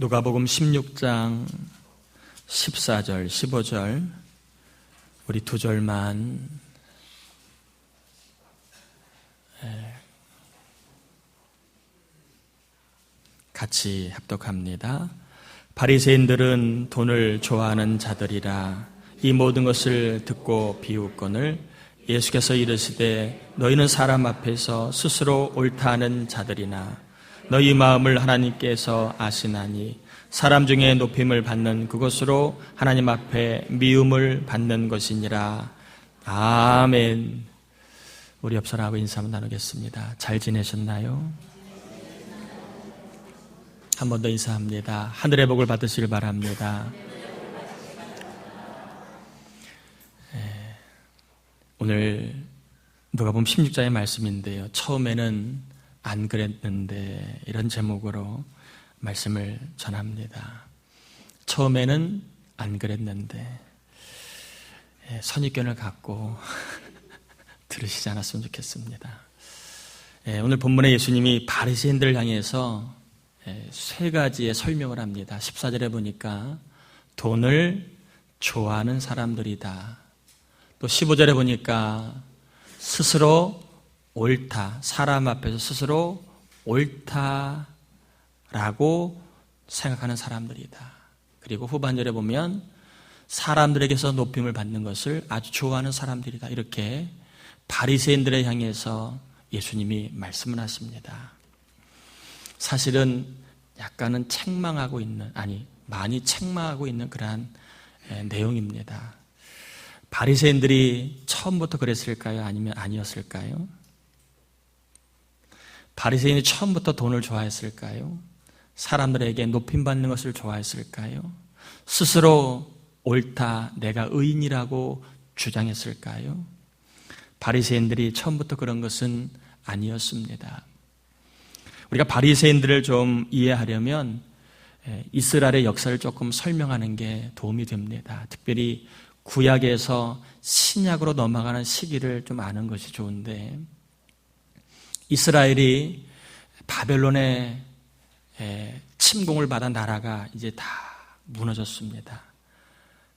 누가복음 16장 14절, 15절 우리 두 절만 같이 합독합니다. 바리새인들은 돈을 좋아하는 자들이라. 이 모든 것을 듣고 비웃거늘 예수께서 이르시되 너희는 사람 앞에서 스스로 옳다 하는 자들이나 너희 마음을 하나님께서 아시나니 사람 중에 높임을 받는 그것으로 하나님 앞에 미움을 받는 것이니라. 아멘. 우리 옆 사람하고 인사 한번 나누겠습니다. 잘 지내셨나요? 한 번 더 인사합니다. 하늘의 복을 받으시길 바랍니다. 오늘 누가복음 16장의 말씀인데요. 처음에는 안 그랬는데 이런 제목으로 말씀을 전합니다. 처음에는 안 그랬는데 선입견을 갖고 들으시지 않았으면 좋겠습니다. 오늘 본문에 예수님이 바리새인들을 향해서 세 가지의 설명을 합니다. 14절에 보니까 돈을 좋아하는 사람들이다. 또 15절에 보니까 스스로 옳다, 사람 앞에서 스스로 옳다라고 생각하는 사람들이다. 그리고 후반절에 보면 사람들에게서 높임을 받는 것을 아주 좋아하는 사람들이다. 이렇게 바리새인들을 향해서 예수님이 말씀을 하십니다. 사실은 약간은 많이 책망하고 있는 그러한 내용입니다. 바리새인들이 처음부터 그랬을까요? 아니면 아니었을까요? 바리새인이 처음부터 돈을 좋아했을까요? 사람들에게 높임받는 것을 좋아했을까요? 스스로 옳다, 내가 의인이라고 주장했을까요? 바리새인들이 처음부터 그런 것은 아니었습니다. 우리가 바리새인들을 좀 이해하려면 이스라엘의 역사를 조금 설명하는 게 도움이 됩니다. 특별히 구약에서 신약으로 넘어가는 시기를 좀 아는 것이 좋은데, 이스라엘이 바벨론의 침공을 받아 나라가 이제 다 무너졌습니다.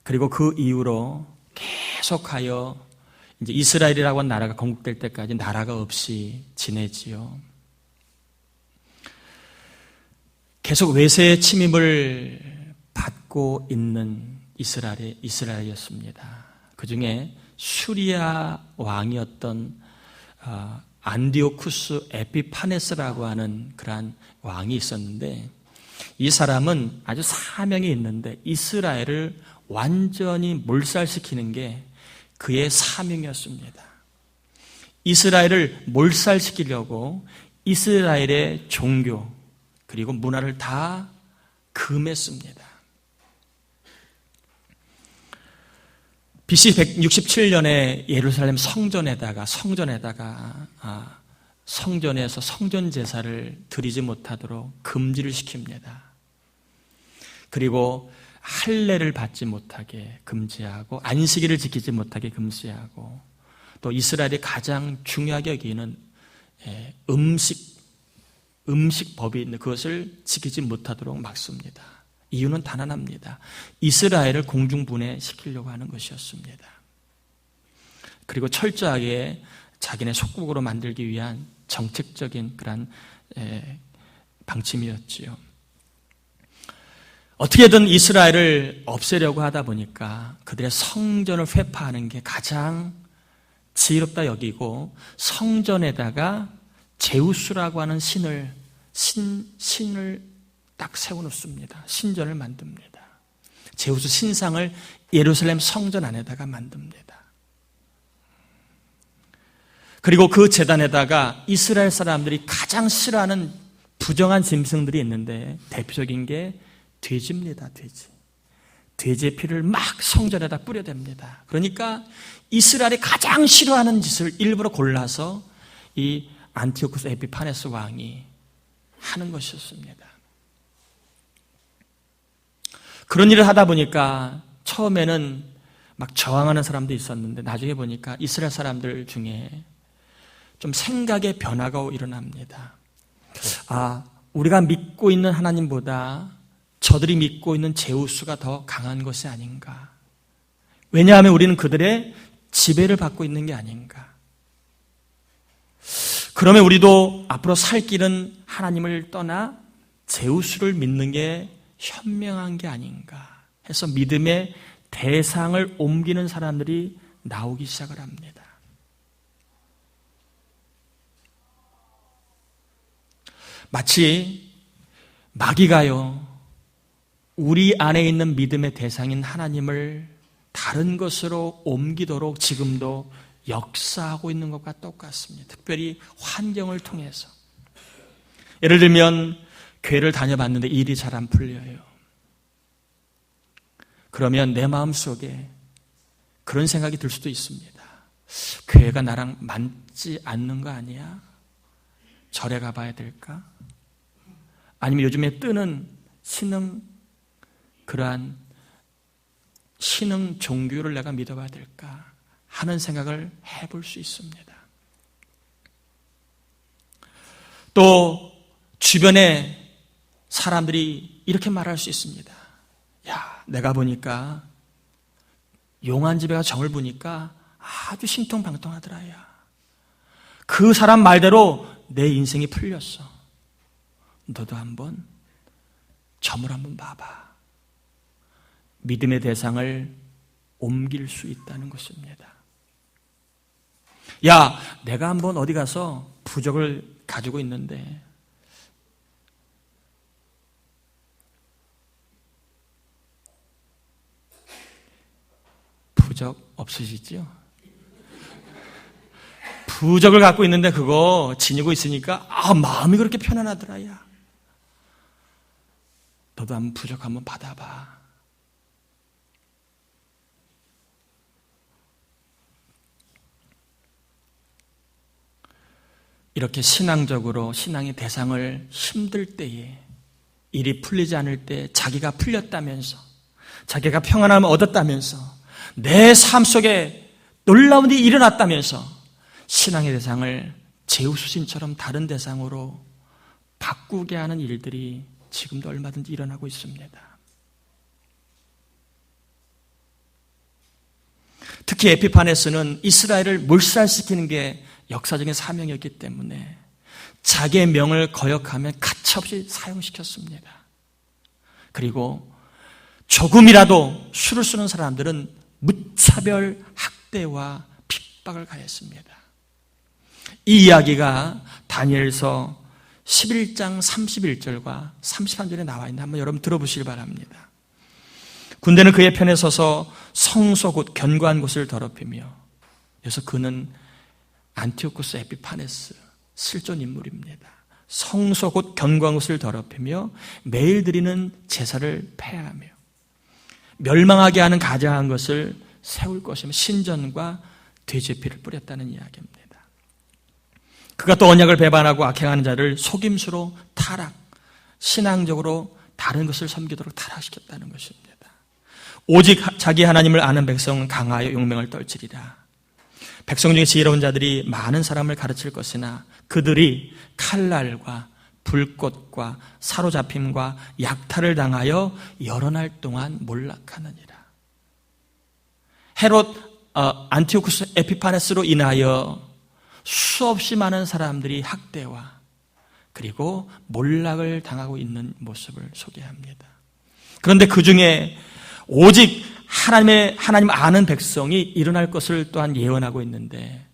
그리고 그 이후로 계속하여 이제 이스라엘이라고 하는 나라가 건국될 때까지 나라가 없이 지내지요. 계속 외세의 침입을 받고 있는 이스라엘이었습니다. 그 중에 수리아 왕이었던 안디오쿠스 에피파네스라고 하는 그러한 왕이 있었는데, 이 사람은 아주 사명이 있는데 이스라엘을 완전히 몰살시키는 게 그의 사명이었습니다. 이스라엘을 몰살시키려고 이스라엘의 종교 그리고 문화를 다 금했습니다. BC 167년에 예루살렘 성전에서 성전 제사를 드리지 못하도록 금지를 시킵니다. 그리고 할례를 받지 못하게 금지하고 안식일을 지키지 못하게 금지하고, 또 이스라엘이 가장 중요하게 여기는 음식법이 있는 그것을 지키지 못하도록 막습니다. 이유는 단 하나입니다. 이스라엘을 공중분해시키려고 하는 것이었습니다. 그리고 철저하게 자기네 속국으로 만들기 위한 정책적인 그런 방침이었지요. 어떻게든 이스라엘을 없애려고 하다 보니까 그들의 성전을 회파하는 게 가장 지혜롭다 여기고, 성전에다가 제우스라고 하는 신을 딱 세워놓습니다. 신전을 만듭니다. 제우스 신상을 예루살렘 성전 안에다가 만듭니다. 그리고 그 제단에다가 이스라엘 사람들이 가장 싫어하는 부정한 짐승들이 있는데 대표적인 게 돼지입니다. 돼지의 피를 막 성전에다 뿌려댑니다. 그러니까 이스라엘이 가장 싫어하는 짓을 일부러 골라서 이 안티오쿠스 에피파네스 왕이 하는 것이었습니다. 그런 일을 하다 보니까 처음에는 막 저항하는 사람도 있었는데 나중에 보니까 이스라엘 사람들 중에 좀 생각의 변화가 일어납니다. 우리가 믿고 있는 하나님보다 저들이 믿고 있는 제우스가 더 강한 것이 아닌가. 왜냐하면 우리는 그들의 지배를 받고 있는 게 아닌가. 그러면 우리도 앞으로 살 길은 하나님을 떠나 제우스를 믿는 게 현명한 게 아닌가 해서 믿음의 대상을 옮기는 사람들이 나오기 시작을 합니다. 마치 마귀가요, 우리 안에 있는 믿음의 대상인 하나님을 다른 것으로 옮기도록 지금도 역사하고 있는 것과 똑같습니다. 특별히 환경을 통해서. 예를 들면 교회를 다녀봤는데 일이 잘 안 풀려요. 그러면 내 마음속에 그런 생각이 들 수도 있습니다. 교회가 나랑 맞지 않는 거 아니야? 절에 가봐야 될까? 아니면 요즘에 뜨는 그러한 신흥 종교를 내가 믿어봐야 될까 하는 생각을 해볼 수 있습니다. 또 주변에 사람들이 이렇게 말할 수 있습니다. 야, 내가 보니까 용한지배가 정을 보니까 아주 신통방통하더라. 야, 그 사람 말대로 내 인생이 풀렸어. 너도 한번 점을 한번 봐봐. 믿음의 대상을 옮길 수 있다는 것입니다. 야, 내가 한번 어디 가서 부적을 가지고 있는데 부적 없으시죠? 부적을 갖고 있는데 그거 지니고 있으니까 마음이 그렇게 편안하더라. 야, 너도 한번 부적 한번 받아봐. 이렇게 신앙적으로 신앙의 대상을 힘들 때에, 일이 풀리지 않을 때 자기가 풀렸다면서, 자기가 평안함을 얻었다면서, 내 삶 속에 놀라운 일이 일어났다면서 신앙의 대상을 제우스 신처럼 다른 대상으로 바꾸게 하는 일들이 지금도 얼마든지 일어나고 있습니다. 특히 에피파네스는 이스라엘을 몰살시키는 게 역사적인 사명이었기 때문에 자기의 명을 거역하면 가차없이 사용시켰습니다. 그리고 조금이라도 술을 쓰는 사람들은 무차별 학대와 핍박을 가했습니다. 이 이야기가 다니엘서 11장 31절과 33절에 나와 있는데 한번 여러분 들어보시기 바랍니다. 군대는 그의 편에 서서 성소 곧 견고한 곳을 더럽히며, 여기서 그는 안티오쿠스 에피파네스 실존 인물입니다. 성소 곧 견고한 곳을 더럽히며 매일 드리는 제사를 폐하며 멸망하게 하는 가장한 것을 세울 것이며 신전과 돼지피를 뿌렸다는 이야기입니다. 그가 또 언약을 배반하고 악행하는 자를 속임수로 타락, 신앙적으로 다른 것을 섬기도록 타락시켰다는 것입니다. 오직 자기 하나님을 아는 백성은 강하여 용맹을 떨치리라. 백성 중에 지혜로운 자들이 많은 사람을 가르칠 것이나 그들이 칼날과 불꽃과 사로잡힘과 약탈을 당하여 여러 날 동안 몰락하느니라. 헤롯 안티오쿠스 에피파네스로 인하여 수없이 많은 사람들이 학대와 그리고 몰락을 당하고 있는 모습을 소개합니다. 그런데 그 중에 오직 하나님 아는 백성이 일어날 것을 또한 예언하고 있는데,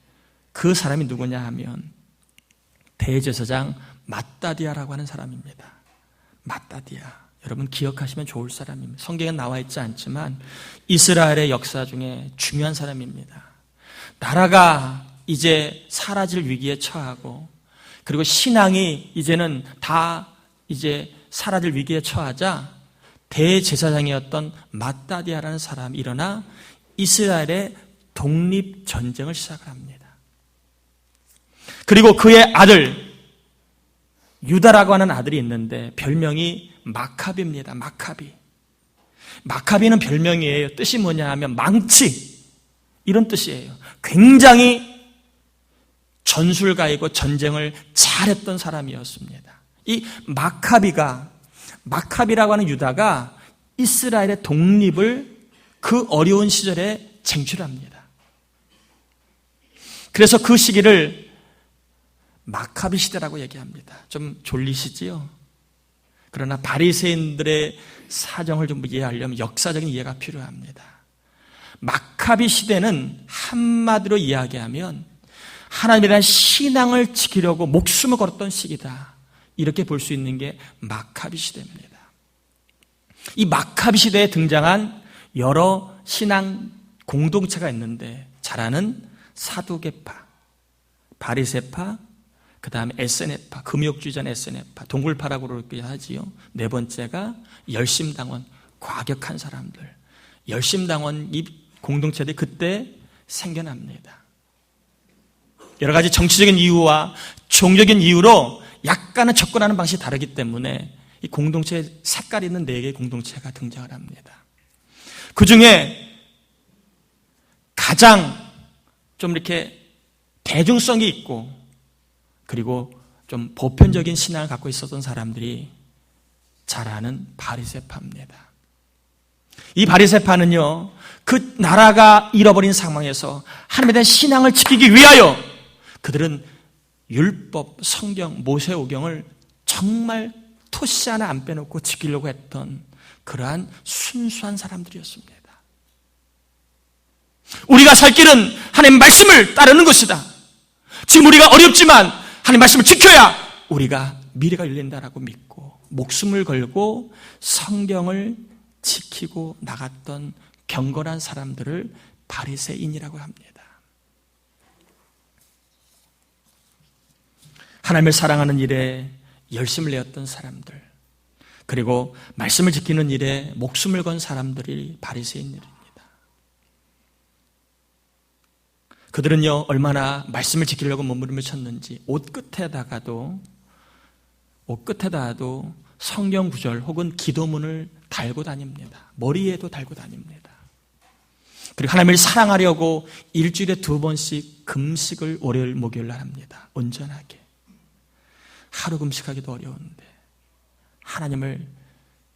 그 사람이 누구냐 하면 대제사장 마따디아라고 하는 사람입니다. 마따디아, 여러분 기억하시면 좋을 사람입니다. 성경에 나와 있지 않지만 이스라엘의 역사 중에 중요한 사람입니다. 나라가 이제 사라질 위기에 처하고, 그리고 신앙이 이제는 다 이제 사라질 위기에 처하자 대제사장이었던 마따디아라는 사람이 일어나 이스라엘의 독립전쟁을 시작을 합니다. 그리고 그의 아들 유다라고 하는 아들이 있는데 별명이 마카비입니다. 마카비는 별명이에요. 뜻이 뭐냐 하면 망치, 이런 뜻이에요. 굉장히 전술가이고 전쟁을 잘했던 사람이었습니다. 이 마카비가 마카비라고 하는 유다가 이스라엘의 독립을 그 어려운 시절에 쟁취합니다. 그래서 그 시기를 마카비 시대라고 얘기합니다. 좀 졸리시지요? 그러나 바리새인들의 사정을 좀 이해하려면 역사적인 이해가 필요합니다. 마카비 시대는 한마디로 이야기하면 하나님에 대한 신앙을 지키려고 목숨을 걸었던 시기다. 이렇게 볼 수 있는 게 마카비 시대입니다. 이 마카비 시대에 등장한 여러 신앙 공동체가 있는데 잘 아는 사두개파, 바리새파, 그 다음에 에세네파, 금욕주의자는 에세네파, 동굴파라고 그러기도 하지요. 네 번째가 열심당원, 과격한 사람들. 열심당원 이 공동체들이 그때 생겨납니다. 여러 가지 정치적인 이유와 종교적인 이유로 약간은 접근하는 방식이 다르기 때문에 이 공동체에 색깔 있는 4개의 공동체가 등장을 합니다. 그 중에 가장 좀 이렇게 대중성이 있고 그리고 좀 보편적인 신앙을 갖고 있었던 사람들이 잘 아는 바리새파입니다. 이 바리새파는요, 그 나라가 잃어버린 상황에서 하나님에 대한 신앙을 지키기 위하여 그들은 율법, 성경, 모세오경을 정말 토시 하나 안 빼놓고 지키려고 했던 그러한 순수한 사람들이었습니다. 우리가 살 길은 하나님 말씀을 따르는 것이다. 지금 우리가 어렵지만 하나님 말씀을 지켜야 우리가 미래가 열린다라고 믿고 목숨을 걸고 성경을 지키고 나갔던 경건한 사람들을 바리새인이라고 합니다. 하나님을 사랑하는 일에 열심을 내었던 사람들, 그리고 말씀을 지키는 일에 목숨을 건 사람들이 바리새인들입니다. 그들은요, 얼마나 말씀을 지키려고 몸부림을 쳤는지 옷 끝에다가도 성경 구절 혹은 기도문을 달고 다닙니다. 머리에도 달고 다닙니다. 그리고 하나님을 사랑하려고 일주일에 2번씩 금식을 월요일, 목요일 날 합니다. 온전하게. 하루 금식하기도 어려운데 하나님의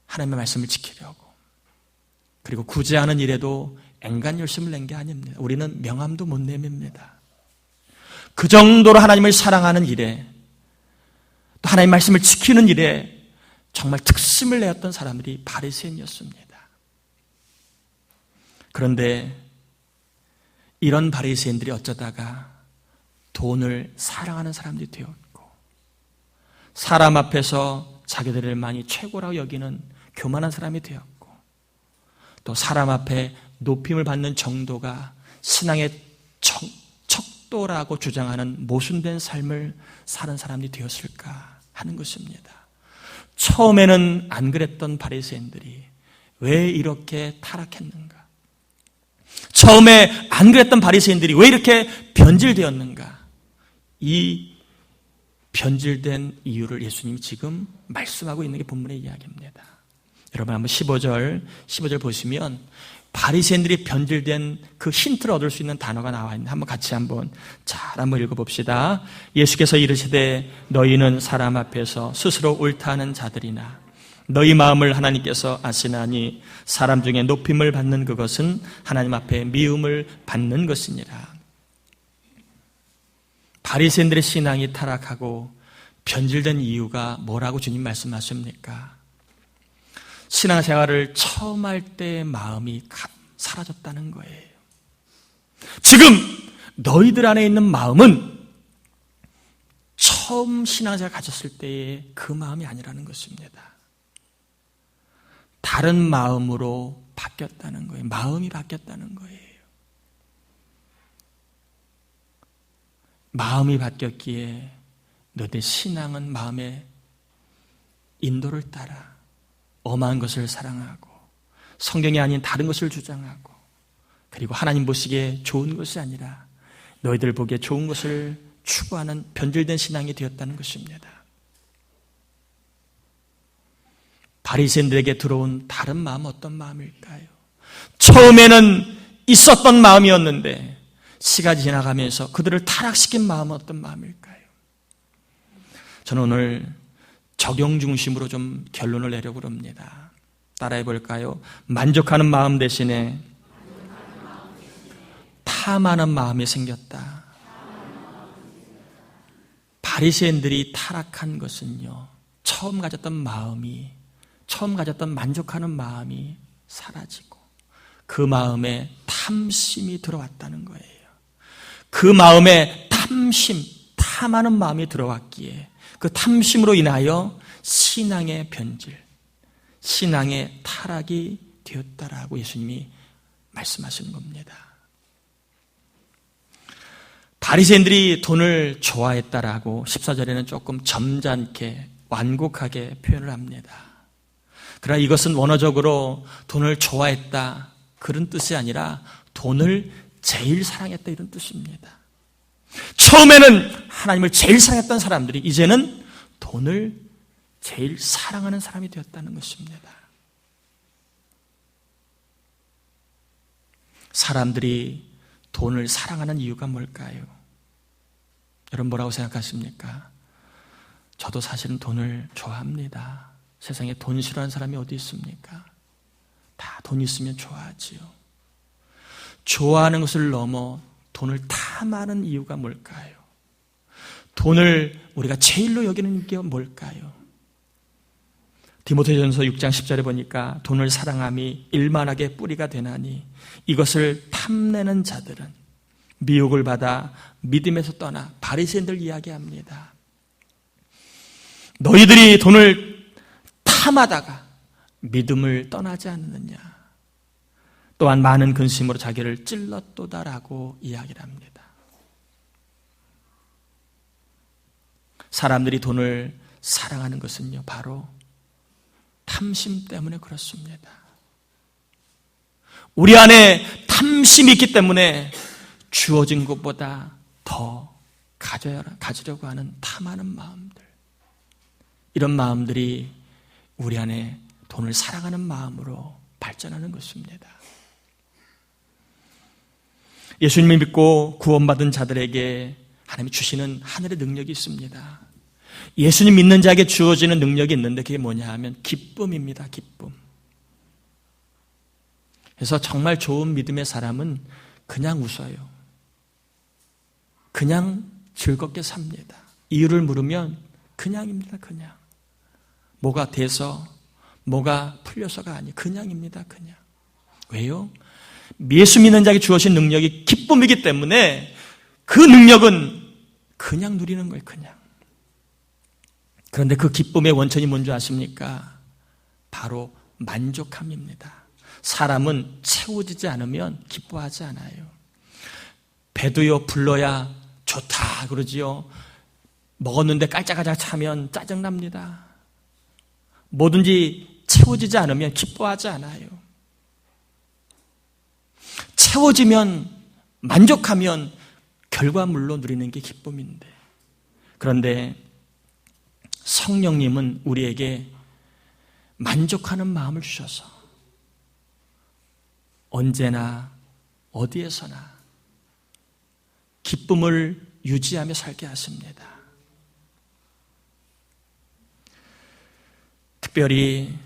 말씀을 지키려고. 그리고 구제하는 일에도 앵간 열심을 낸 게 아닙니다. 우리는 명함도 못 내밉니다. 그 정도로 하나님을 사랑하는 일에 또 하나님의 말씀을 지키는 일에 정말 특심을 내었던 사람들이 바리새인이었습니다. 그런데 이런 바리새인들이 어쩌다가 돈을 사랑하는 사람들이 되었고 사람 앞에서 자기들을 많이 최고라고 여기는 교만한 사람이 되었고 또 사람 앞에 높임을 받는 정도가 신앙의 척도라고 주장하는 모순된 삶을 사는 사람이 되었을까 하는 것입니다. 처음에는 안 그랬던 바리새인들이 왜 이렇게 타락했는가? 처음에 안 그랬던 바리새인들이 왜 이렇게 변질되었는가? 이 변질된 이유를 예수님이 지금 말씀하고 있는 게 본문의 이야기입니다. 여러분 한번 15절 보시면 바리새인들이 변질된 그 힌트를 얻을 수 있는 단어가 나와 있는데 한번 같이 한번 읽어봅시다. 예수께서 이르시되 너희는 사람 앞에서 스스로 옳다는 자들이나 너희 마음을 하나님께서 아시나니 사람 중에 높임을 받는 그것은 하나님 앞에 미움을 받는 것이니라. 바리새인들의 신앙이 타락하고 변질된 이유가 뭐라고 주님 말씀하십니까? 신앙생활을 처음 할 때의 마음이 사라졌다는 거예요. 지금 너희들 안에 있는 마음은 처음 신앙생활을 가졌을 때의 그 마음이 아니라는 것입니다. 다른 마음으로 바뀌었다는 거예요. 마음이 바뀌었다는 거예요. 마음이 바뀌었기에 너희들 신앙은 마음의 인도를 따라 엄한 것을 사랑하고 성경이 아닌 다른 것을 주장하고 그리고 하나님 보시기에 좋은 것이 아니라 너희들 보기에 좋은 것을 추구하는 변질된 신앙이 되었다는 것입니다. 바리새인들에게 들어온 다른 마음은 어떤 마음일까요? 처음에는 있었던 마음이었는데 시간이 지나가면서 그들을 타락시킨 마음은 어떤 마음일까요? 저는 오늘 적용 중심으로 좀 결론을 내려고 합니다. 따라해 볼까요? 만족하는 마음 대신에 탐하는 마음이 생겼다. 바리새인들이 타락한 것은요, 처음 가졌던 만족하는 마음이 사라지고 그 마음에 탐심이 들어왔다는 거예요. 그 마음에 탐하는 마음이 들어왔기에 그 탐심으로 인하여 신앙의 변질, 신앙의 타락이 되었다라고 예수님이 말씀하시는 겁니다. 바리새인들이 돈을 좋아했다라고 14절에는 조금 점잖게 완곡하게 표현을 합니다. 그러나 이것은 원어적으로 돈을 좋아했다 그런 뜻이 아니라 돈을 제일 사랑했다 이런 뜻입니다. 처음에는 하나님을 제일 사랑했던 사람들이 이제는 돈을 제일 사랑하는 사람이 되었다는 것입니다. 사람들이 돈을 사랑하는 이유가 뭘까요? 여러분 뭐라고 생각하십니까? 저도 사실은 돈을 좋아합니다. 세상에 돈 싫어하는 사람이 어디 있습니까? 다 돈 있으면 좋아하지요. 좋아하는 것을 넘어 돈을 탐하는 이유가 뭘까요? 돈을 우리가 제일로 여기는 게 뭘까요? 디모데전서 6장 10절에 보니까 돈을 사랑함이 일만하게 뿌리가 되나니 이것을 탐내는 자들은 미혹을 받아 믿음에서 떠나 바리새인들 이야기합니다. 너희들이 돈을 탐하다가 믿음을 떠나지 않느냐. 또한 많은 근심으로 자기를 찔렀도다라고 이야기를 합니다. 사람들이 돈을 사랑하는 것은요, 바로 탐심 때문에 그렇습니다. 우리 안에 탐심이 있기 때문에 주어진 것보다 더 가지려고 하는 탐하는 마음들, 이런 마음들이 우리 안에 돈을 사랑하는 마음으로 발전하는 것입니다. 예수님을 믿고 구원받은 자들에게 하나님이 주시는 하늘의 능력이 있습니다. 예수님 믿는 자에게 주어지는 능력이 있는데 그게 뭐냐 하면 기쁨입니다. 기쁨. 그래서 정말 좋은 믿음의 사람은 그냥 웃어요. 그냥 즐겁게 삽니다. 이유를 물으면 그냥입니다. 그냥. 뭐가 돼서 뭐가 풀려서가 아니에요. 그냥입니다. 그냥. 왜요? 예수 믿는 자에게 주어진 능력이 기쁨이기 때문에 그 능력은 그냥 누리는 거예요. 그냥. 그런데 그 기쁨의 원천이 뭔지 아십니까? 바로 만족함입니다. 사람은 채워지지 않으면 기뻐하지 않아요. 배도요 불러야 좋다 그러지요. 먹었는데 깔짝깔짝 차면 짜증납니다. 뭐든지 채워지지 않으면 기뻐하지 않아요. 채워지면, 만족하면 결과물로 누리는 게 기쁨인데, 그런데 성령님은 우리에게 만족하는 마음을 주셔서 언제나 어디에서나 기쁨을 유지하며 살게 하십니다. 특별히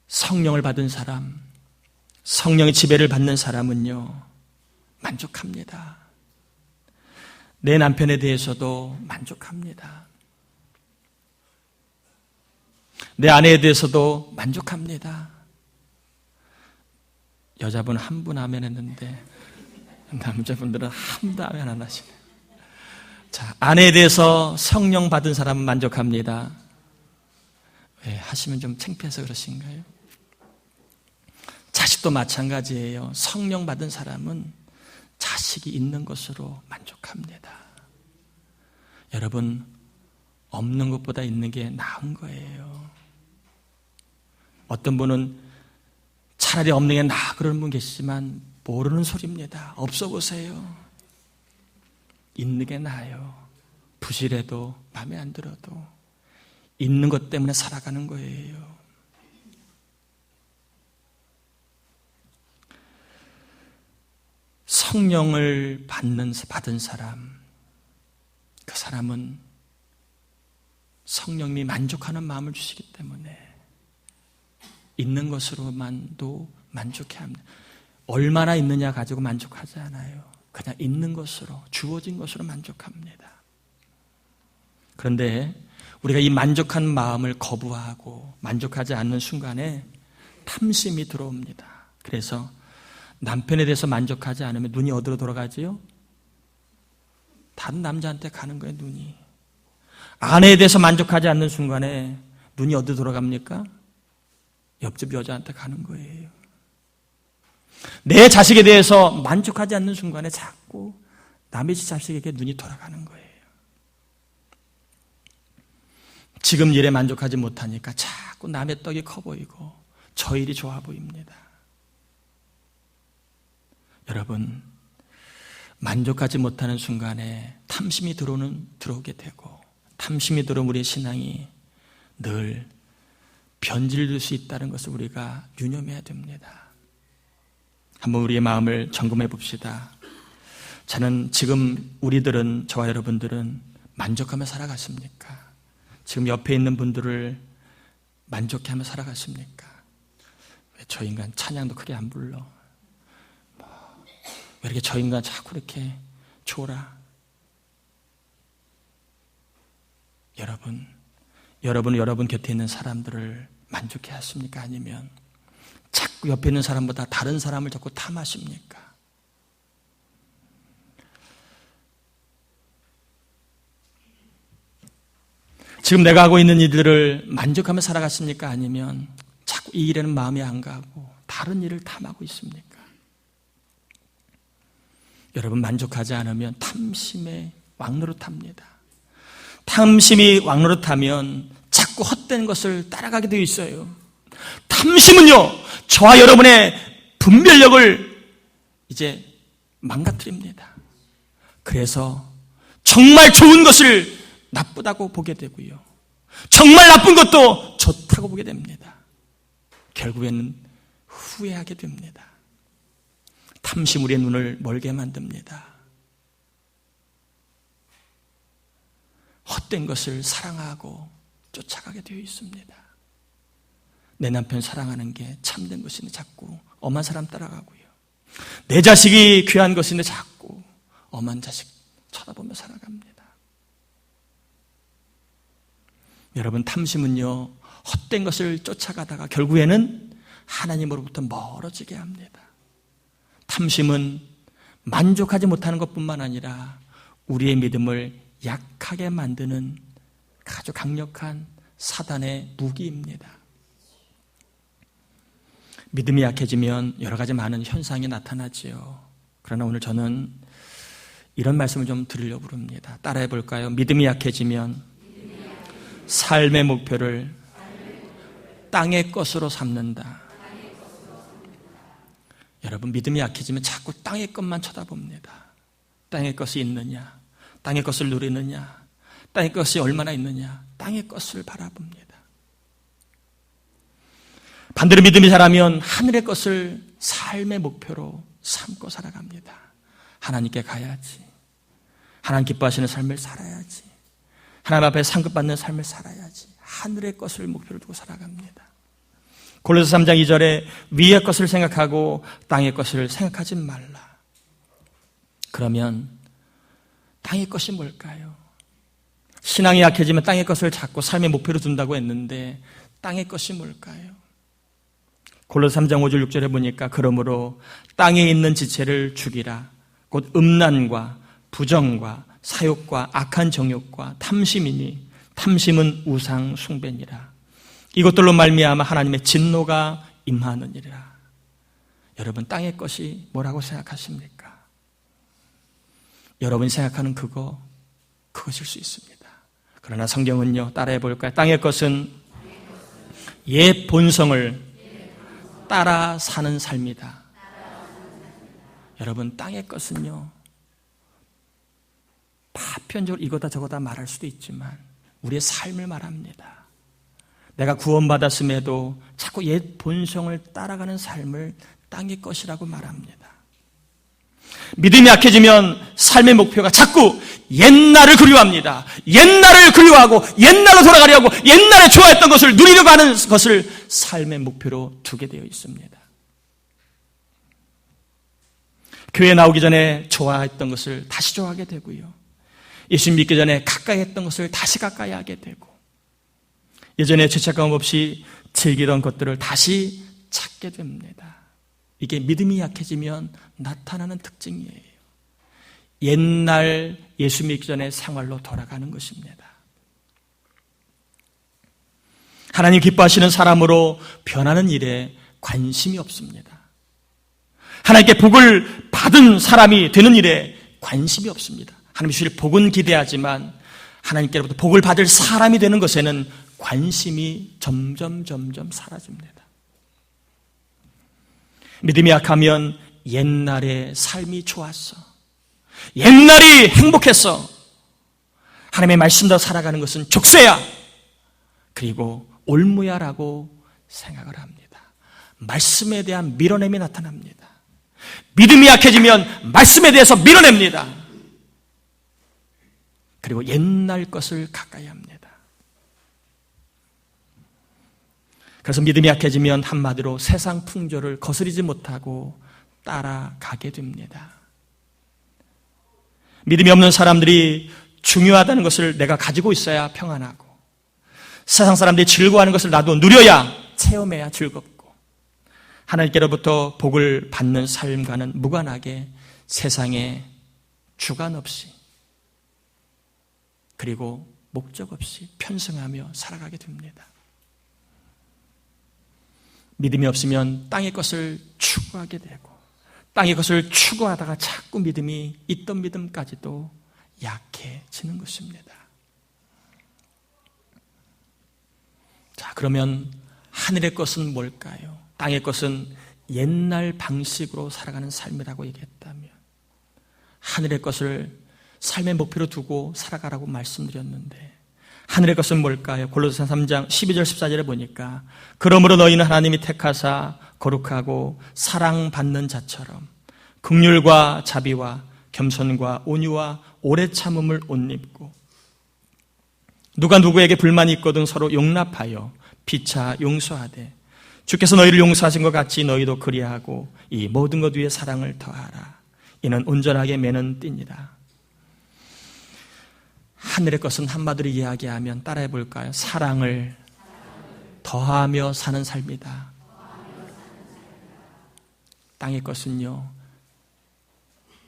성령을 받은 사람, 성령의 지배를 받는 사람은요, 만족합니다. 내 남편에 대해서도 만족합니다. 내 아내에 대해서도 만족합니다. 여자분 한 분 아멘 했는데 남자분들은 한도 아멘 안 하시네요. 자, 아내에 대해서 성령 받은 사람은 만족합니다. 왜 하시면 좀 창피해서 그러신가요? 자식도 마찬가지예요. 성령 받은 사람은 자식이 있는 것으로 만족합니다. 여러분, 없는 것보다 있는 게 나은 거예요. 어떤 분은 차라리 없는 게 나아 그러는 분 계시지만 모르는 소리입니다. 없어 보세요. 있는 게 나아요. 부실해도 마음에 안 들어도 있는 것 때문에 살아가는 거예요. 성령을 받은 사람, 그 사람은 성령님이 만족하는 마음을 주시기 때문에 있는 것으로만도 만족해야 합니다. 얼마나 있느냐 가지고 만족하지 않아요. 그냥 있는 것으로, 주어진 것으로 만족합니다. 그런데 우리가 이 만족한 마음을 거부하고 만족하지 않는 순간에 탐심이 들어옵니다. 그래서 남편에 대해서 만족하지 않으면 눈이 어디로 돌아가지요? 다른 남자한테 가는 거예요, 눈이. 아내에 대해서 만족하지 않는 순간에 눈이 어디로 돌아갑니까? 옆집 여자한테 가는 거예요. 내 자식에 대해서 만족하지 않는 순간에 자꾸 남의 집 자식에게 눈이 돌아가는 거예요. 지금 일에 만족하지 못하니까 자꾸 남의 떡이 커 보이고 저 일이 좋아 보입니다. 여러분, 만족하지 못하는 순간에 탐심이 들어오게 되고, 탐심이 들어오면 우리의 신앙이 늘 변질될 수 있다는 것을 우리가 유념해야 됩니다. 한번 우리의 마음을 점검해 봅시다. 저는 지금 우리들은, 저와 여러분들은 만족하며 살아갔습니까? 지금 옆에 있는 분들을 만족해하며 살아갔습니까? 왜 저 인간 찬양도 크게 안 불러? 왜 이렇게 저 인간 자꾸 이렇게 줘라? 여러분 곁에 있는 사람들을 만족해 하십니까? 아니면 자꾸 옆에 있는 사람보다 다른 사람을 자꾸 탐하십니까? 지금 내가 하고 있는 일들을 만족하며 살아갔습니까? 아니면 자꾸 이 일에는 마음이 안 가고 다른 일을 탐하고 있습니까? 여러분, 만족하지 않으면 탐심에 왕노릇합니다. 탐심이 왕노릇하면 자꾸 헛된 것을 따라가게 되어 있어요. 탐심은요, 저와 여러분의 분별력을 이제 망가뜨립니다. 그래서 정말 좋은 것을 나쁘다고 보게 되고요, 정말 나쁜 것도 좋다고 보게 됩니다. 결국에는 후회하게 됩니다. 탐심 우리의 눈을 멀게 만듭니다. 헛된 것을 사랑하고 쫓아가게 되어 있습니다. 내 남편 사랑하는 게 참된 것인데 자꾸 엄한 사람 따라가고요, 내 자식이 귀한 것인데 자꾸 엄한 자식 쳐다보며 살아갑니다. 여러분, 탐심은요, 헛된 것을 쫓아가다가 결국에는 하나님으로부터 멀어지게 합니다. 탐심은 만족하지 못하는 것뿐만 아니라 우리의 믿음을 약하게 만드는 아주 강력한 사단의 무기입니다. 믿음이 약해지면 여러 가지 많은 현상이 나타나지요. 그러나 오늘 저는 이런 말씀을 좀 드리려고 합니다. 따라해 볼까요? 믿음이 약해지면 삶의 목표를 땅의 것으로 삼는다. 여러분, 믿음이 약해지면 자꾸 땅의 것만 쳐다봅니다. 땅의 것이 있느냐, 땅의 것을 누리느냐, 땅의 것이 얼마나 있느냐, 땅의 것을 바라봅니다. 반대로 믿음이 자라면 하늘의 것을 삶의 목표로 삼고 살아갑니다. 하나님께 가야지, 하나님 기뻐하시는 삶을 살아야지, 하나님 앞에 상급받는 삶을 살아야지, 하늘의 것을 목표로 두고 살아갑니다. 골로새 3장 2절에 위의 것을 생각하고 땅의 것을 생각하지 말라. 그러면 땅의 것이 뭘까요? 신앙이 약해지면 땅의 것을 자꾸 삶의 목표로 둔다고 했는데 땅의 것이 뭘까요? 골로새 3장 5절 6절에 보니까 그러므로 땅에 있는 지체를 죽이라. 곧 음란과 부정과 사욕과 악한 정욕과 탐심이니 탐심은 우상 숭배니라. 이것들로 말미암아 하나님의 진노가 임하느니라. 여러분, 땅의 것이 뭐라고 생각하십니까? 여러분이 생각하는 그것일 수 있습니다. 그러나 성경은요, 따라해 볼까요? 땅의 것은 옛 본성을 따라 사는 삶이다. 여러분, 땅의 것은요, 파편적으로 이거다 저거다 말할 수도 있지만 우리의 삶을 말합니다. 내가 구원받았음에도 자꾸 옛 본성을 따라가는 삶을 땅의 것이라고 말합니다. 믿음이 약해지면 삶의 목표가 자꾸 옛날을 그리워합니다. 옛날을 그리워하고 옛날로 돌아가려고 옛날에 좋아했던 것을 누리려고 하는 것을 삶의 목표로 두게 되어 있습니다. 교회 나오기 전에 좋아했던 것을 다시 좋아하게 되고요. 예수 믿기 전에 가까이 했던 것을 다시 가까이 하게 되고, 예전에 죄책감 없이 즐기던 것들을 다시 찾게 됩니다. 이게 믿음이 약해지면 나타나는 특징이에요. 옛날 예수 믿기 전의 생활로 돌아가는 것입니다. 하나님 기뻐하시는 사람으로 변하는 일에 관심이 없습니다. 하나님께 복을 받은 사람이 되는 일에 관심이 없습니다. 하나님 주실 복은 기대하지만 하나님께로부터 복을 받을 사람이 되는 것에는 관심이 점점 사라집니다. 믿음이 약하면 옛날의 삶이 좋았어, 옛날이 행복했어, 하나님의 말씀대로 살아가는 것은 족쇄야, 그리고 올무야라고 생각을 합니다. 말씀에 대한 밀어냄이 나타납니다. 믿음이 약해지면 말씀에 대해서 밀어냅니다. 그리고 옛날 것을 가까이 합니다. 그래서 믿음이 약해지면 한마디로 세상 풍조를 거스르지 못하고 따라가게 됩니다. 믿음이 없는 사람들이 중요하다는 것을 내가 가지고 있어야 평안하고, 세상 사람들이 즐거워하는 것을 나도 누려야, 체험해야 즐겁고, 하나님께로부터 복을 받는 삶과는 무관하게 세상에 주관 없이 그리고 목적 없이 편승하며 살아가게 됩니다. 믿음이 없으면 땅의 것을 추구하게 되고, 땅의 것을 추구하다가 자꾸 믿음이 있던 믿음까지도 약해지는 것입니다. 자, 그러면 하늘의 것은 뭘까요? 땅의 것은 옛날 방식으로 살아가는 삶이라고 얘기했다면, 하늘의 것을 삶의 목표로 두고 살아가라고 말씀드렸는데, 하늘의 것은 뭘까요? 골로새서 3장 12절 14절에 보니까, 그러므로 너희는 하나님이 택하사 거룩하고 사랑받는 자처럼 긍휼과 자비와 겸손과 온유와 오래 참음을 옷 입고, 누가 누구에게 불만이 있거든 서로 용납하여 피차 용서하되 주께서 너희를 용서하신 것 같이 너희도 그리하고 이 모든 것 위에 사랑을 더하라. 이는 온전하게 매는 띠니라. 하늘의 것은 한마디로 이야기하면 따라해 볼까요? 사랑을 더하며 사는 삶이다. 땅의 것은요,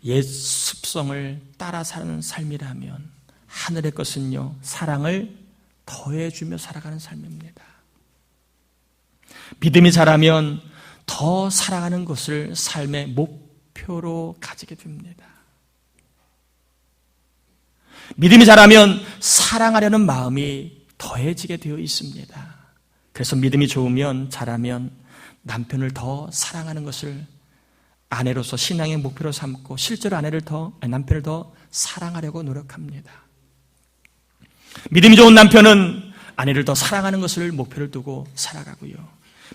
옛 습성을 따라 사는 삶이라면, 하늘의 것은요, 사랑을 더해주며 살아가는 삶입니다. 믿음이 자라면 더 살아가는 것을 삶의 목표로 가지게 됩니다. 믿음이 자라면 사랑하려는 마음이 더해지게 되어 있습니다. 그래서 믿음이 좋으면, 자라면 남편을 더 사랑하는 것을 아내로서 신앙의 목표로 삼고, 실제로 남편을 더 사랑하려고 노력합니다. 믿음이 좋은 남편은 아내를 더 사랑하는 것을 목표를 두고 살아가고요.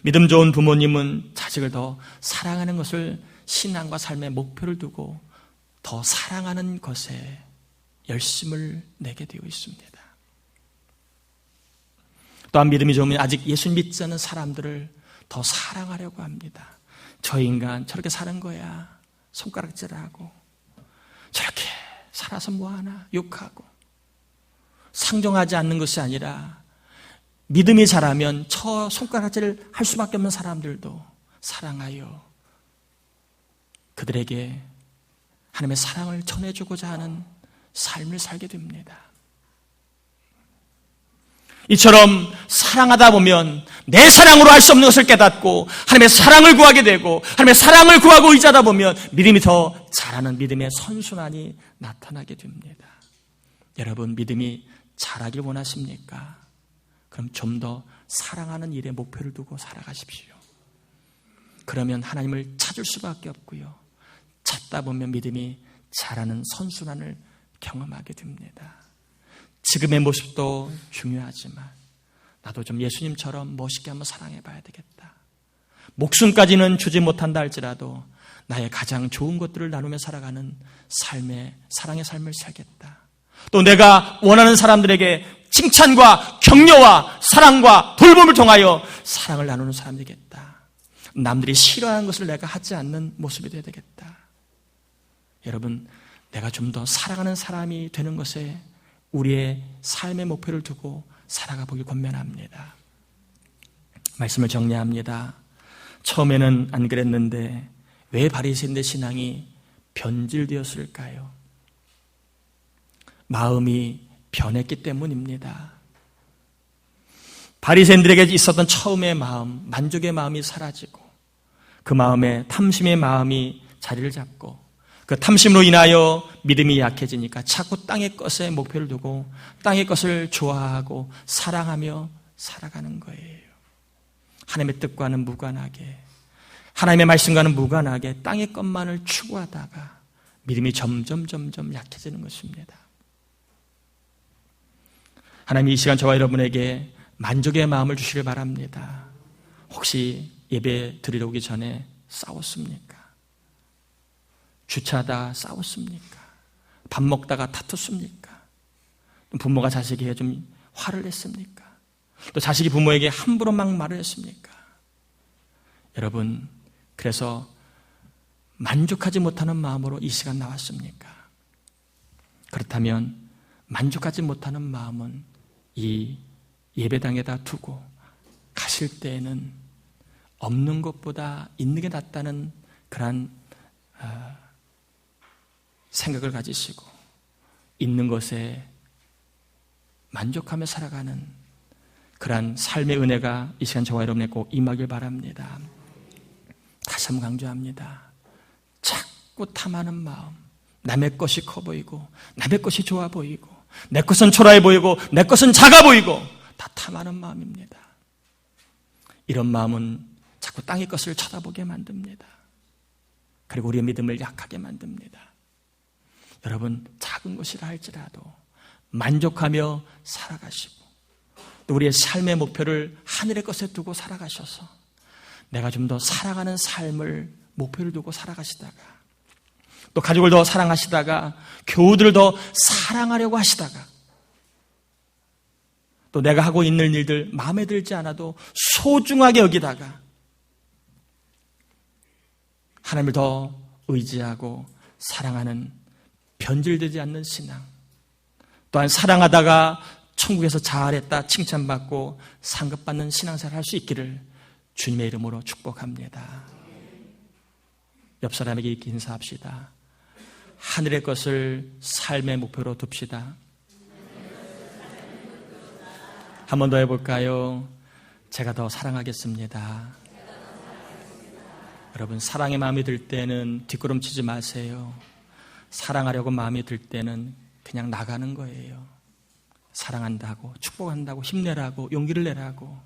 믿음 좋은 부모님은 자식을 더 사랑하는 것을 신앙과 삶의 목표를 두고 더 사랑하는 것에 열심을 내게 되어 있습니다. 또한 믿음이 좋으면 아직 예수 믿지 않는 사람들을 더 사랑하려고 합니다. 저 인간 저렇게 사는 거야, 손가락질하고, 저렇게 살아서 뭐하나 욕하고, 상정하지 않는 것이 아니라 믿음이 자라면 저 손가락질을 할 수밖에 없는 사람들도 사랑하여 그들에게 하나님의 사랑을 전해주고자 하는 삶을 살게 됩니다. 이처럼 사랑하다 보면 내 사랑으로 할 수 없는 것을 깨닫고 하나님의 사랑을 구하게 되고, 하나님의 사랑을 구하고 의지하다 보면 믿음이 더 자라는 믿음의 선순환이 나타나게 됩니다. 여러분, 믿음이 자라길 원하십니까? 그럼 좀 더 사랑하는 일에 목표를 두고 살아가십시오. 그러면 하나님을 찾을 수밖에 없고요, 찾다 보면 믿음이 자라는 선순환을 경험하게 됩니다. 지금의 모습도 중요하지만 나도 좀 예수님처럼 멋있게 한번 사랑해 봐야 되겠다. 목숨까지는 주지 못한다 할지라도 나의 가장 좋은 것들을 나누며 살아가는 사랑의 삶을 살겠다. 또 내가 원하는 사람들에게 칭찬과 격려와 사랑과 돌봄을 통하여 사랑을 나누는 사람이 되겠다. 남들이 싫어하는 것을 내가 하지 않는 모습이 되어야 되겠다. 여러분, 내가 좀 더 사랑하는 사람이 되는 것에 우리의 삶의 목표를 두고 살아가 보길 권면합니다. 말씀을 정리합니다. 처음에는 안 그랬는데 왜 바리새인의 신앙이 변질되었을까요? 마음이 변했기 때문입니다. 바리새인들에게 있었던 처음의 마음, 만족의 마음이 사라지고 그 마음에 탐심의 마음이 자리를 잡고 그 탐심으로 인하여 믿음이 약해지니까 자꾸 땅의 것에 목표를 두고 땅의 것을 좋아하고 사랑하며 살아가는 거예요. 하나님의 뜻과는 무관하게, 하나님의 말씀과는 무관하게 땅의 것만을 추구하다가 믿음이 점점 약해지는 것입니다. 하나님, 이 시간 저와 여러분에게 만족의 마음을 주시길 바랍니다. 혹시 예배 드리러 오기 전에 싸웠습니까? 주차하다 싸웠습니까? 밥 먹다가 다퉜습니까? 부모가 자식에게 좀 화를 냈습니까? 또 자식이 부모에게 함부로 막 말을 했습니까? 여러분, 그래서 만족하지 못하는 마음으로 이 시간 나왔습니까? 그렇다면 만족하지 못하는 마음은 이 예배당에다 두고 가실 때에는 없는 것보다 있는 게 낫다는 그런 생각을 가지시고 있는 것에 만족하며 살아가는 그러한 삶의 은혜가 이 시간 저와 여러분에게 꼭 임하길 바랍니다. 다시 한번 강조합니다. 자꾸 탐하는 마음, 남의 것이 커 보이고 남의 것이 좋아 보이고 내 것은 초라해 보이고 내 것은 작아 보이고 다 탐하는 마음입니다. 이런 마음은 자꾸 땅의 것을 쳐다보게 만듭니다. 그리고 우리의 믿음을 약하게 만듭니다. 여러분, 작은 것이라 할지라도 만족하며 살아가시고 또 우리의 삶의 목표를 하늘의 것에 두고 살아가셔서 내가 좀 더 살아가는 삶을 목표를 두고 살아가시다가 또 가족을 더 사랑하시다가 교우들을 더 사랑하려고 하시다가 또 내가 하고 있는 일들 마음에 들지 않아도 소중하게 여기다가 하나님을 더 의지하고 사랑하는 변질되지 않는 신앙, 또한 사랑하다가 천국에서 잘했다 칭찬받고 상급받는 신앙생활을 할 수 있기를 주님의 이름으로 축복합니다. 옆 사람에게 이렇게 인사합시다. 하늘의 것을 삶의 목표로 둡시다. 한 번 더 해볼까요? 제가 더 사랑하겠습니다. 여러분, 사랑의 마음이 들 때는 뒷걸음치지 마세요. 사랑하려고 마음이 들 때는 그냥 나가는 거예요. 사랑한다고, 축복한다고, 힘내라고, 용기를 내라고.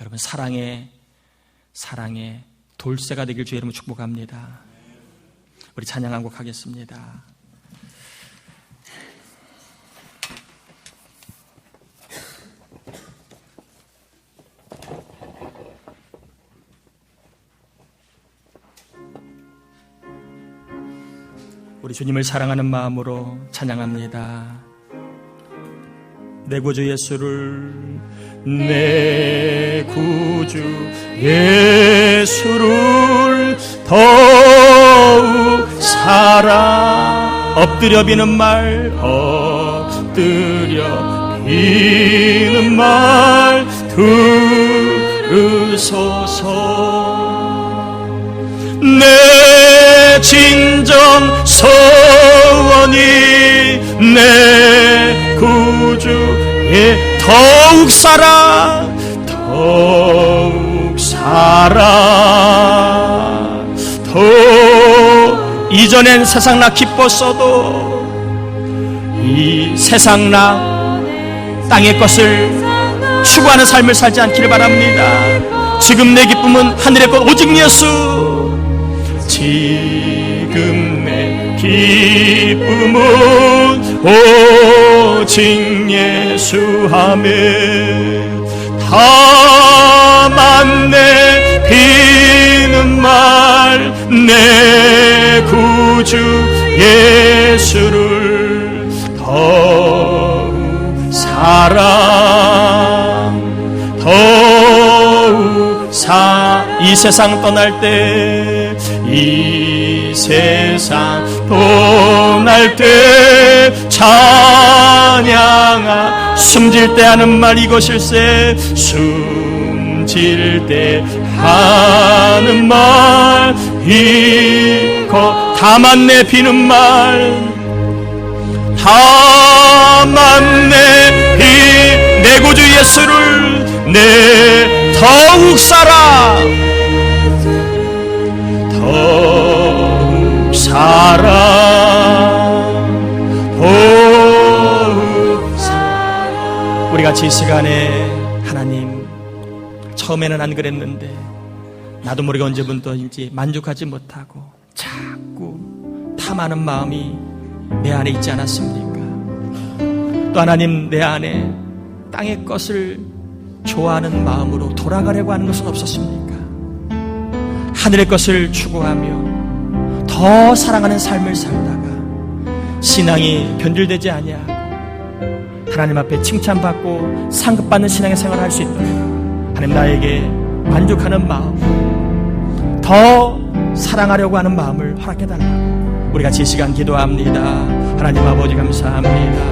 여러분, 사랑의 돌쇠가 되길 주 여러분 축복합니다. 우리 찬양 한 곡 하겠습니다. 우리 주님을 사랑하는 마음으로 찬양합니다. 내 구주 예수를, 내 구주 예수를 더욱 사랑. 엎드려 비는 말, 엎드려 비는 말 들으소서. 내 진정 소원이 내 구주의 더욱 사랑, 더욱 사랑. 더 이전엔 세상 나 기뻤어도 이 세상 나 땅의 것을 추구하는 삶을 살지 않기를 바랍니다. 지금 내 기쁨은 하늘의 것 오직 예수. 지금 내 기쁨은 오직 예수 하매. 다만 내 비는 말 내 주 예수를 더욱 이 세상 떠날 때, 이 세상 떠날 때 찬양아. 숨질 때 하는 말 이것일세. 숨질 때 하는 말 이거. 다만 내 비는 말, 다만 내 비. 내 구주 예수를 내 더욱 살아, 더욱 살아, 더욱 살아. 우리 같이 이 시간에 하나님, 처음에는 안 그랬는데 나도 모르게 언제부터인지 만족하지 못하고 자꾸 탐하는 마음이 내 안에 있지 않았습니까? 또 하나님, 내 안에 땅의 것을 좋아하는 마음으로 돌아가려고 하는 것은 없었습니까? 하늘의 것을 추구하며 더 사랑하는 삶을 살다가 신앙이 변질되지 아니하고 하나님 앞에 칭찬받고 상급받는 신앙의 생활을 할 수 있도록 하나님, 나에게 만족하는 마음, 더 사랑하려고 하는 마음을 허락해달라고 우리 같이 이 시간 기도합니다. 하나님 아버지 감사합니다.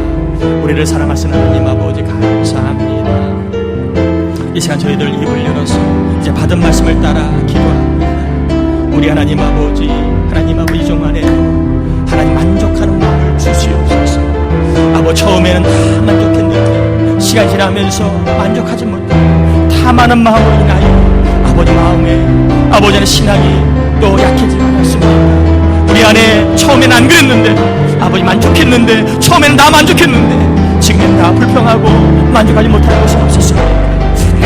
우리를 사랑하시는 하나님 아버지 감사합니다. 이 시간 저희들 입을 열어서 이제 받은 말씀을 따라 기도합니다. 우리 하나님 아버지 종 안에 하나님 만족하는 마음을 주시옵소서. 아버지, 처음에는 다 만족했는데 시간이 지나면서 만족하지 못하고 탐하는 마음으로 인하여 아버지 마음에 아버지는 신앙이 또 약해지지 않았습니까? 우리 안에 처음에는 안 그랬는데 아버지 만족했는데, 처음에는 다 만족했는데 지금은 다 불평하고 만족하지 못할 것이 없었습니다.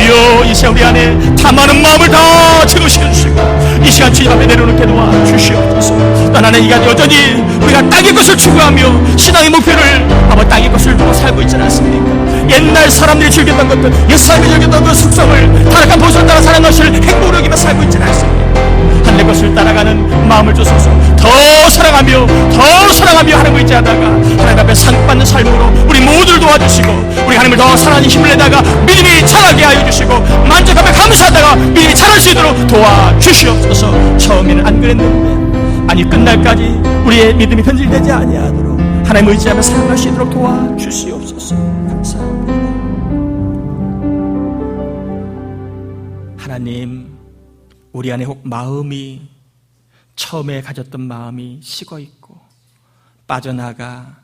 주여, 이 시간 우리 안에 탐하는 마음을 다 제거시켜주시고 이 시간 주님 앞에 내려놓게 도와주시옵소서. 나는 이가 여전히 우리가 땅의 것을 추구하며 신앙의 목표를 아버지 땅의 것을 두고 살고 있지 않습니까? 옛날 사람들이 즐겼던 것들, 옛 사람이 즐겼던 그 숙성을 타락한 보수를 따라 사는 것을 행복을 여기며 살고 있지 않습니까? 하늘의 것을 따라가는 마음을 주소서. 더 사랑하며 하는 거 있지 않다가 하나님 앞에 상받는 삶으로 우리 모두를 도와주시고 우리 하나님을 더 사랑하는 힘을 내다가 믿음이 자라게 하여 주시고 만족하며 감사하다가 믿음이 자랄 수 있도록 도와주시옵소서. 처음에는 안 그랬는데 아니 끝날까지 우리의 믿음이 변질되지 아니하도록 하나님 의지하며 사용할 수 있도록 도와주시옵소서. 감사합니다. 하나님, 우리 안에 혹 마음이 처음에 가졌던 마음이 식어있고 빠져나가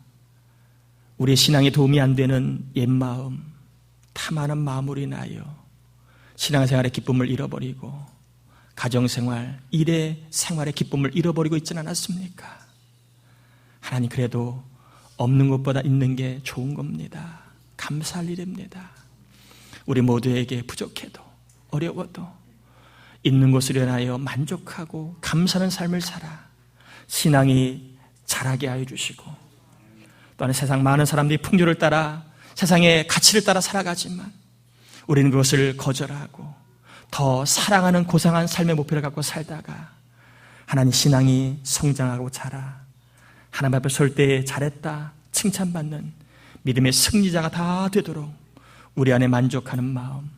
우리의 신앙에 도움이 안 되는 옛마음, 탐하는 마음으로 인하여 신앙생활의 기쁨을 잃어버리고 가정생활, 일의 생활의 기쁨을 잃어버리고 있지는 않았습니까? 하나님, 그래도 없는 것보다 있는 게 좋은 겁니다. 감사할 일입니다. 우리 모두에게 부족해도 어려워도 있는 것을 인하여 만족하고 감사하는 삶을 살아 신앙이 자라게 하여 주시고, 또한 세상 많은 사람들이 풍조를 따라 세상의 가치를 따라 살아가지만 우리는 그것을 거절하고 더 사랑하는 고상한 삶의 목표를 갖고 살다가 하나님 신앙이 성장하고 자라 하나님 앞에 설 때 잘했다 칭찬받는 믿음의 승리자가 다 되도록 우리 안에 만족하는 마음,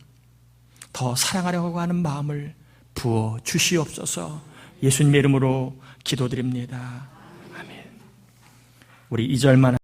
더 사랑하려고 하는 마음을 부어 주시옵소서. 예수님의 이름으로 기도드립니다. 아멘. 우리 2절만